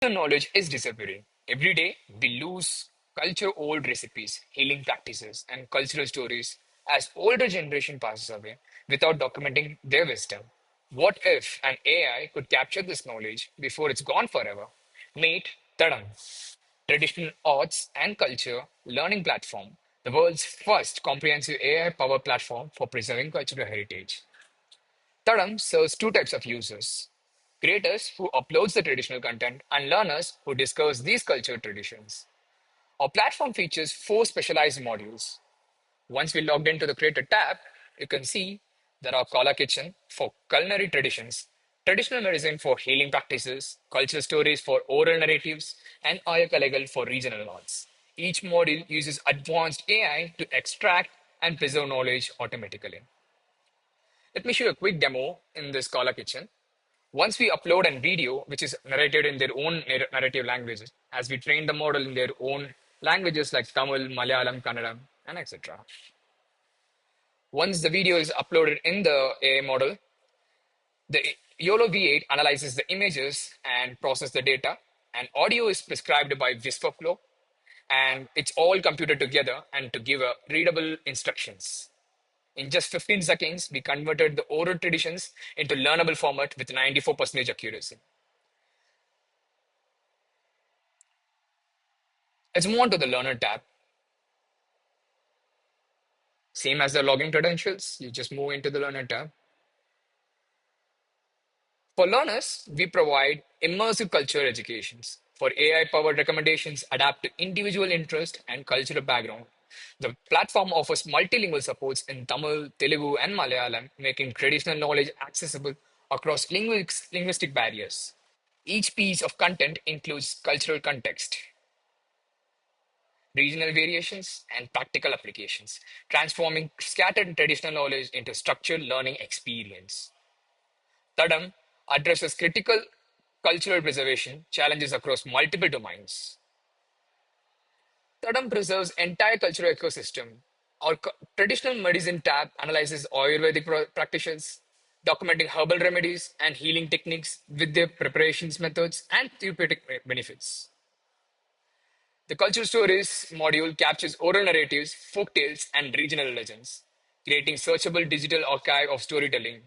Knowledge is disappearing. Every day, we lose culture old recipes, healing practices, and cultural stories as older generation passes away without documenting their wisdom. What if an AI could capture this knowledge before it's gone forever? Meet THADAM, Traditional Arts and Culture Learning Platform, the world's first comprehensive AI powered platform for preserving cultural heritage. THADAM serves two types of users: creators who uploads the traditional content and learners who discovers these cultural traditions. Our platform features four specialized modules. Once we logged into the Creator tab, you can see there are Kala Kitchen for culinary traditions, traditional medicine for healing practices, cultural stories for oral narratives, and Ayakalegal for regional arts. Each module uses advanced AI to extract and preserve knowledge automatically. Let me show you a quick demo in this Kala Kitchen. Once we upload a video which is narrated in their own narrative languages, as we train the model in their own languages like Tamil, Malayalam, Kannadam, and etc. Once the video is uploaded in the AI model, the YOLO V8 analyzes the images and processes the data, and audio is prescribed by Whisperflow, and it's all computed together and to give a readable instructions. In just 15 seconds, we converted the oral traditions into learnable format with 94% accuracy. Let's move on to the Learner tab. Same as the login credentials, you just move into the Learner tab. For learners, we provide immersive culture educations. For AI-powered recommendations adapt to individual interest and cultural background. The platform offers multilingual supports in Tamil, Telugu, and Malayalam, making traditional knowledge accessible across linguistic barriers. Each piece of content includes cultural context, regional variations, and practical applications, transforming scattered traditional knowledge into structured learning experience. THADAM addresses critical cultural preservation challenges across multiple domains. THADAM preserves entire cultural ecosystem. Our traditional medicine tab analyzes Ayurvedic practices, documenting herbal remedies and healing techniques with their preparations methods and therapeutic benefits. The cultural stories module captures oral narratives, folk tales, and regional legends, creating searchable digital archive of storytelling.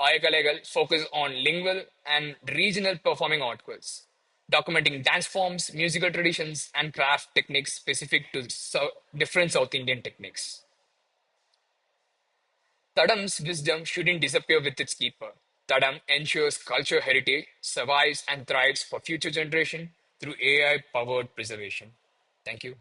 Ayakalegal focus on lingual and regional performing articles, documenting dance forms, musical traditions, and craft techniques specific to different South Indian techniques. Tadam's wisdom shouldn't disappear with its keeper. Tadam ensures culture heritage survives and thrives for future generation through AI-powered preservation. Thank you.